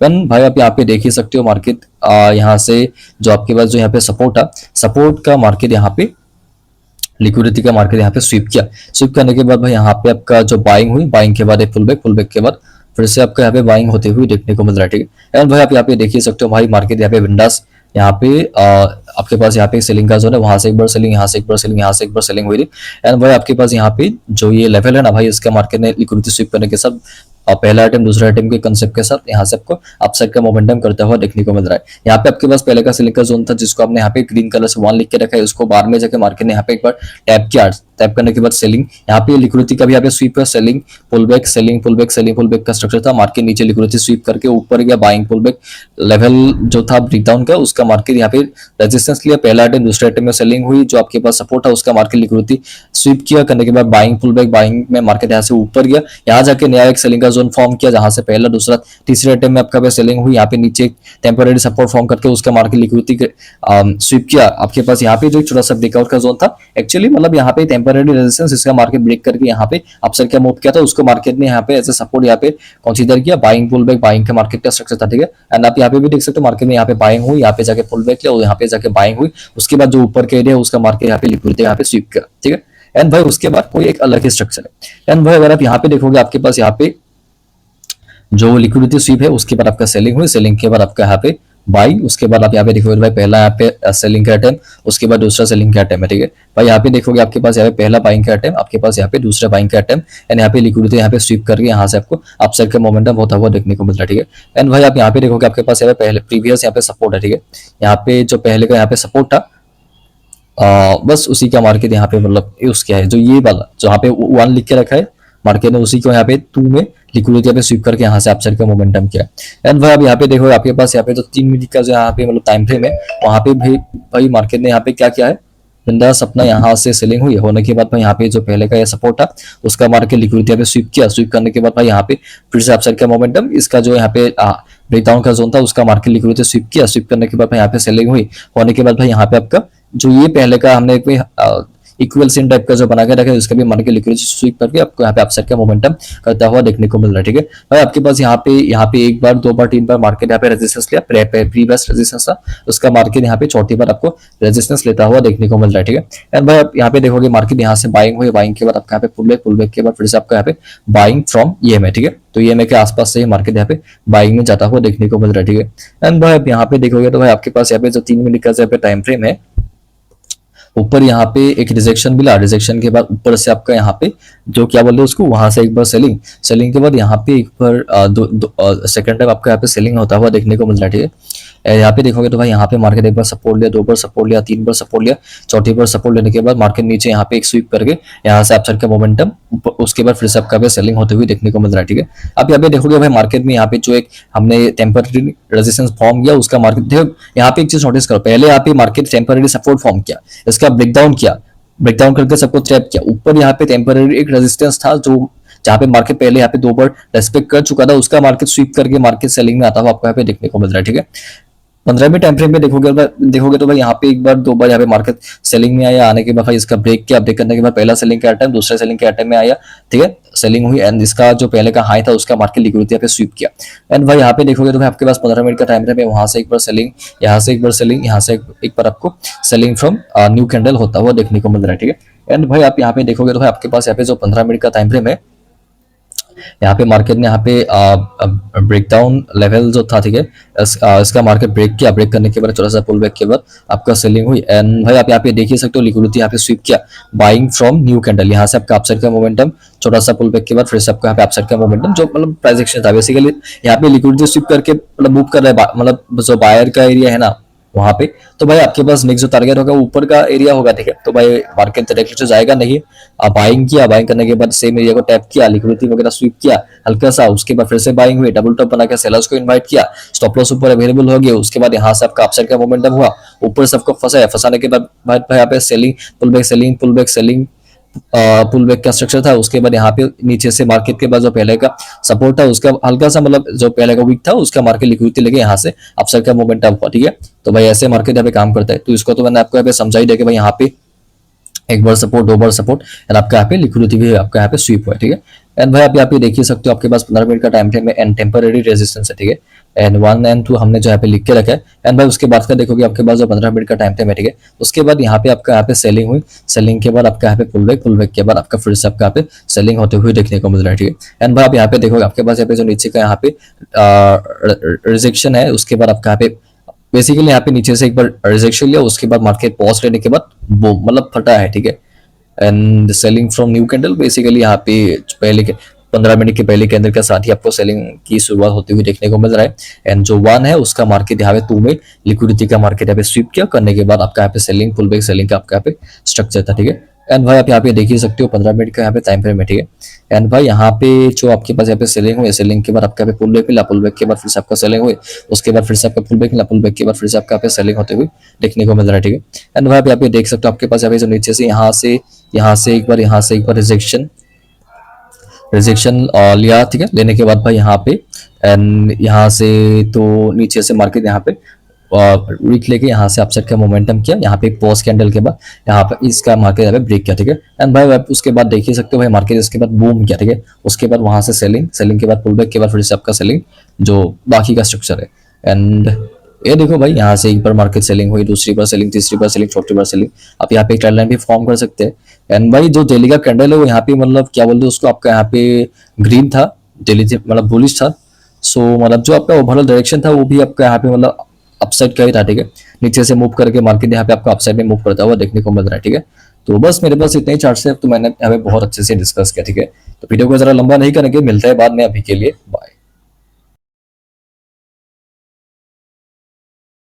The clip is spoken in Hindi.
देन भाई आप यहाँ पे देख ही सकते हो मार्केट यहाँ से जो आपके पास जो यहाँ पे सपोर्ट है, सपोर्ट का मार्केट यहाँ पे लिक्विडिटी का मार्केट यहाँ पे स्वीप किया। स्वीप करने के बाद भाई यहाँ पे आपका जो बाइंग हुई, बाइंग के बाद एक पुल बैक के बाद फिर से आपका यहाँ पे बाइंग होते हुए देखने को मिल रहा है। ठीक है, एंड भाई आप यहाँ पे देख ही सकते हो भाई मार्केट यहाँ पे विंडोज यहाँ पे आपके पास यहाँ पे सेलिंग का जोन है, वहां से एक बार सेलिंग, यहाँ से एक बार सेलिंग, यहाँ से एक बार सेलिंग हुई थी। एंड भाई आपके पास यहाँ पे जो ये लेवल है ना भाई, इसका मार्केट ने लिक्विडिटी स्वीप करने के साथ पहला आइटम दूसरा आइटम के कंसेप्ट के साथ यहाँ से आपको अपसाइड का मोमेंटम करता हुआ देखने को मिल रहा है। यहाँ पे आपके पास पहले का सेलिंग का जोन था जिसको आपने यहाँ पे ग्रीन कलर से 1 लिख के रखा है, उसको बाद में जाके मार्केट ने यहाँ पे एक बार टैप किया, टैप करने के बाद सेलिंग, यहाँ पे लिक्विडिटी का भी यहाँ पे स्वीप है, selling pull back, selling pull back, selling pull back का स्ट्रक्चर था। मार्केट नीचे लिक्विडिटी स्वीप करके ऊपर गया, बाइंग पुल बैक लेवल जो था ब्रेकडाउन का, उसका मार्केट यहाँ पे रेजिस्टेंस लिया, पहला आइटम दूसरे आइटम में सेलिंग हुई, जो आपके पास सपोर्ट था उसका मार्केट लिक्विडिटी स्वीप किया, करने के बाद बाइंग पुल बैक, बाइंग में मार्केट यहाँ से ऊपर गया, यहाँ जाके नया एक सेलिंग का जोन फॉर्म किया जहां से पहला दूसरा तीसरे आइटम में आपका सेलिंग हुई, यहाँ पे नीचे टेम्पररी सपोर्ट फॉर्म करके उसका मार्केट लिक्विडिटी स्वीप किया। आपके पास यहाँ पे जो छोटा सा ब्रेकआउट का जोन था, एक्चुअली मतलब यहाँ पे टेम्पररी रेजिस्टेंस, इसका मार्केट ब्रेक करके यहाँ पे अपसाइड का मूव किया था, उसको मार्केट ने यहाँ पे एज ए सपोर्ट यहाँ पे कंसीडर किया, बाइंग पुल बैक, बाइंग का मार्केट का स्ट्रक्चर था। ठीक है, एंड आप यहाँ पे भी देख सकते हो मार्केट में यहाँ पे बाइंग हुई, यहाँ पे जाके पुल बैक किया और यहाँ पे जाके बाइंग हुई, उसके बाद जो ऊपर के एरिया उसका मार्केट यहाँ पे लिक्विडिटी यहाँ पे स्वीप किया। ठीक है, एंड भाई उसके बाद कोई एक अलग ही स्ट्रक्चर है। एंड भाई अगर आप यहाँ पे देखोगे आपके पास यहाँ पे जो लिक्विडिटी स्वीप है उसके बाद आपका सेलिंग हुई, सेलिंग के बाद आपका यहाँ पे बाई, उसके बाद आप यहाँ पे देखोगे भाई पहला यहाँ पे सेलिंग का आइटम, उसके बाद दूसरा सेलिंग का आइटम है। ठीक है भाई, यहाँ पे देखोगे आपके पास यहाँ पे पहला बाइंग का आइटम, आपके पास यहाँ पे दूसरा बाइंग का आइटम, एंड यहाँ पे लिक्विडिटी यहाँ पे स्वीप करके यहाँ से आपको अपसाइड का मोमेंटम होता हुआ देखने को मिल रहा है। ठीक है, एंड भाई आप यहाँ पे देखोगे आपके पास यहाँ पे पहले प्रीवियस यहाँ पे सपोर्ट है। ठीक है, यहाँ पे जो पहले का यहाँ पे सपोर्ट था बस उसी का मार्केट यहाँ पे मतलब यूज किया है, जो ये वाला जो यहाँ पे 1 लिख के रखा है मार्केट ने, उसी को यहाँ पे 2 में लिक्विडिटी पे स्वीप करके यहाँ से अपसाइड का मोमेंटम किया। एंड भाई अब यहाँ पे देखो आपके पास यहाँ पे जो 3 मिनट का जो यहाँ पे मतलब टाइम फ्रेम है, वहां पे भी भाई मार्केट ने यहाँ पे क्या किया है, बिंदास अपना यहाँ से सेलिंग हुई होने के बाद भाई यहाँ पे जो पहले का ये सपोर्ट था उसका मार्केट लिक्विडिटी पे स्वीप किया, स्वीप करने के बाद भाई यहाँ पे फिर से अपसाइड का मोमेंटम, इसका जो यहाँ पे ब्रेकडाउन का जोन था उसका मार्केट लिक्विडिटी स्वीप किया, स्वीप करने के बाद भाई यहाँ पे सेलिंग हुई होने के बाद भाई यहाँ पे आपका जो ये पहले का हमने एक इक्वल सेम टाइप का जो बना के रखा है उसका भी मार्केट लिक्विडिटी स्वीप करके आपको यहाँ पे अपसाइड का मोमेंटम करता हुआ देखने को मिल रहा है। ठीक है भाई, आपके पास यहाँ पे 1 बार 2 बार 3 बार मार्केट यहाँ पे रेजिस्टेंस लिया, प्रीवियस रेजिस्टेंस था उसका मार्केट यहाँ पे चौथी बार आपको रेजिस्टेंस लेता हुआ देखने को मिल रहा है। ठीक है, एंड भाई आप यहाँ पे देखोगे मार्केट यहाँ से बाइंग हुई, बाइंग के बाद आपका यहाँ पे पुल बैक के बाद फिर से आपका यहाँ पे बाइंग फ्रॉम ईएमए। ठीक है, तो ईएमए के आसपास से मार्केट यहाँ पे बाइंग में जाता हुआ देखने को मिल रहा है। ठीक है, एंड भाई आप यहाँ पे देखोगे तो भाई आपके पास यहाँ पे जो 3 मिनट का यहाँ पे टाइम फ्रेम है, ऊपर यहाँ पे एक रिजेक्शन मिला, रिजेक्शन के बाद ऊपर से आपका यहाँ पे जो क्या बोलते हैं उसको, वहां से एक बार सेलिंग, सेलिंग के बाद यहाँ पे एक बार सेकंड टाइम आपका यहाँ पे सेलिंग होता हुआ देखने को मिल रहा है। ठीक है, यहाँ पे देखोगे तो भाई यहाँ पे मार्केट एक बार सपोर्ट लिया, 2 बार सपोर्ट लिया, 3 बार सपोर्ट लिया, चौथी बार सपोर्ट लेने के बाद मार्केट नीचे यहाँ पे एक स्वीप करके यहाँ से अपसाइड का मोमेंटम, उसके बाद फिर से आपका सेलिंग होते हुए देखने को मिल रहा है। ठीक है, अब यहाँ पे देखोगे भाई मार्केट में यहाँ पे जो एक हमने टेम्पररी रेजिस्टेंस फॉर्म किया उसका मार्केट देखो, यहाँ पे एक चीज नोटिस करो, पहले यहाँ पे मार्केट टेम्पररी सपोर्ट फॉर्म किया, इसका ब्रेकडाउन किया, ब्रेकडाउन करके सबको ट्रैप किया, ऊपर यहाँ पे टेम्पररी एक रेजिस्टेंस था जो जहां पे मार्केट पहले यहाँ पे 2 बार रेस्पेक्ट कर चुका था, उसका मार्केट स्वीप करके मार्केट सेलिंग में आता हुआ आपको यहाँ पे देखने को मिल रहा है। ठीक है, 15वें टाइम फ्रेम में देखोगे तो भाई यहाँ पे 1 बार 2 बार यहाँ पे मार्केट सेलिंग में आया, आने के बाद भाई इसका ब्रेक किया, ब्रेक करने के बाद पहला सेलिंग का आइटम दूसरे सेलिंग के आइटम में आया। ठीक है, सेलिंग हुई एंड इसका जो पहले का हाई था उसका मार्केट लिक्विडिटी यहाँ पे स्वीप किया। एंड भाई यहाँ पे देखोगे तो भाई आपके पास 15 मिनट का टाइम फ्रेम है, वहां से एक बार सेलिंग, यहाँ से एक बार सेलिंग, यहाँ से एक बार आपको सेलिंग फ्रॉम न्यू कैंडल होता हुआ देखने को मिल रहा है। ठीक है, एंड भाई आप यहाँ पे देखोगे तो भाई आपके पास यहाँ पे जो 15 मिनट का टाइम फ्रेम है, यहाँ पे मार्केट ने यहाँ पे ब्रेकडाउन लेवल जो था, ठीक है, इसका मार्केट ब्रेक किया, ब्रेक करने के बाद थोड़ा सा पुल बैक के बाद आपका सेलिंग हुई एंड भाई आप यहाँ पे देख ही सकते हो लिक्विडिटी यहाँ पे स्वीप किया, बाइंग फ्रॉम न्यू कैंडल, यहाँ से आपका अपसाइड का मोमेंटम, छोटा सा पुल बैक के बाद फिर से आपका यहाँ पे अपसाइड का मोमेंटम, जो मतलब प्राइस एक्शन था बेसिकली यहाँ पे लिक्विडिटी स्वीप करके मतलब मूव कर रहा है, मतलब जो बायर का एरिया है ना वहां पे, तो भाई आपके पास नेक्स्ट जो टारगेट होगा ऊपर का एरिया होगा। ठीक है, तो भाई मार्केट डायरेक्टली तो जाएगा नहीं, आप बाइंग किया, बाइंग करने के बाद सेम एरिया को टैप किया, लिक्विडिटी वगैरह स्वीप किया हल्का सा, उसके बाद फिर से बाइंग हुई, डबल टॉप बना के सेलर्स को इनवाइट किया, स्टॉप लॉस ऊपर अवेलेबल हो गया, उसके बाद यहाँ से आपका अपसाइड का मोमेंटम हुआ, ऊपर से आपको फंसाया, फंसाने के बाद भाई यहाँ पे selling, pull back, selling, pull back, selling, pull back का स्ट्रक्चर था, उसके बाद यहाँ पे नीचे से मार्केट के बाद जो पहले का सपोर्ट था उसका हल्का सा मतलब जो पहले का वीक था उसका मार्केट लिक्विडिटी लेके यहाँ से अपसाइड का मोमेंटम हुआ। ठीक है, तो भाई ऐसे मार्केट यहाँ पे काम करता है, तो इसको तो मैंने आपको यहाँ पे समझा ही दिया कि भाई यहाँ पे 1 बार सपोर्ट, 2 बार सपोर्ट एंड आपका यहाँ पे लिक्विडिटी भी आपका यहाँ पे स्वीप हुआ है। ठीक है, एंड भाई आप यहाँ पे देख ही सकते हो आपके पास 15 मिनट का टाइम फ्रेम है एंड टेम्पररी रेजिस्टेंस है। ठीक है, एंड 1 एंड 2 हमने जो यहाँ पे लिख के रखा है। एंड भाई उसके बाद का देखोगे आपके पास जो 15 मिनट का टाइम था, ठीक है। उसके बाद यहाँ पे आपका यहाँ पे सेलिंग हुई, सेलिंग के बाद आपका यहाँ पे पुल बैक के बाद आपका फिर से आपका यहाँ पे सेलिंग होते हुए देखने को मिल रहा है, ठीक है। एंड भाई आप यहाँ पे देखोगे आपके पास यहाँ पे जो नीचे का यहाँ पे रिजेक्शन है, उसके बाद आपका यहाँ पे बेसिकली यहाँ पे नीचे से एक बार रिजेक्शन लिया, उसके बाद मार्केट पॉज लेने के बाद मतलब फटा है, ठीक है। And selling from new candle, basically यहाँ पे पहले के 15 मिनट के पहले कैंडल के साथ ही आपको सेलिंग की शुरुआत होती हुई देखने को मिल रहा है। एंड जो 1 है उसका मार्केट यहाँ पे 2 में लिक्विडिटी का मार्केट यहाँ पे स्वीप किया, करने के बाद आपका यहाँ पे सेलिंग पुल बैक सेलिंग का आपका यहाँ पे स्ट्रक्चर था, ठीक है। एंड भाई आप यहाँ पे देख ही सकते हो 15 मिनट का यहाँ पे टाइम फ्रेम है, ठीक है। एंड भाई यहाँ पे जो आपके पास यहाँ पे सेलिंग हुई, सेलिंग के बाद आपका यहाँ पे पुल बैक मिला, पुल बैक के बाद फिर से आपका सेलिंग हुई, उसके बाद फिर से आपका पुल बैक मिला, पुल बैक के बाद फिर से आपका यहाँ पे सेलिंग होते हुए देखने को मिल रहा है, ठीक है। एंड भाई आप यहाँ पे देख सकते हो आपके पास यहाँ पे जो नीचे से यहाँ से एक बार रिजेक्शन लिया, ठीक है। लेने के बाद भाई यहाँ पे एंड यहाँ से तो नीचे से मार्केट यहाँ पे वीक लेके यहाँ से अपसाइड का मोमेंटम किया, यहाँ पे एक पॉज कैंडल के बाद यहाँ पे इसका मार्केट यहाँ पे ब्रेक किया, ठीक है। एंड भाई उसके बाद देख ही सकते हो भाई मार्केट इसके बाद बूम किया, ठीक है। उसके बाद वहां से सेलिंग के बाद पुल बैक के बाद फिर से आपका सेलिंग जो बाकी का स्ट्रक्चर है। एंड ये देखो भाई यहाँ से एक बार मार्केट सेलिंग हुई, दूसरी बार सेलिंग, तीसरी बार सेलिंग, चौथी बार सेलिंग। आप यहाँ पे एक ट्रेंड लाइन भी फॉर्म कर सकते हैं। एंड भाई जो डेली का कैंडल है वो यहाँ पे मतलब क्या बोलते हैं उसको, आपका यहाँ पे ग्रीन था, डेली मतलब बुलिश था। सो मतलब जो आपका ओवरऑल डायरेक्शन था वो भी आपका यहाँ पे मतलब अपसाइड का ही था, ठीक है। नीचे से मूव करके मार्केट यहाँ पे आपको अपसाइड में मूव करता हुआ देखने को मिल रहा है, ठीक है। तो बस मेरे पास इतने ही चार्ट से तो मैंने यहाँ पे बहुत अच्छे से डिस्कस किया, ठीक है। तो वीडियो को जरा लंबा नहीं करेंगे, मिलता है बाद में, अभी के लिए बाय।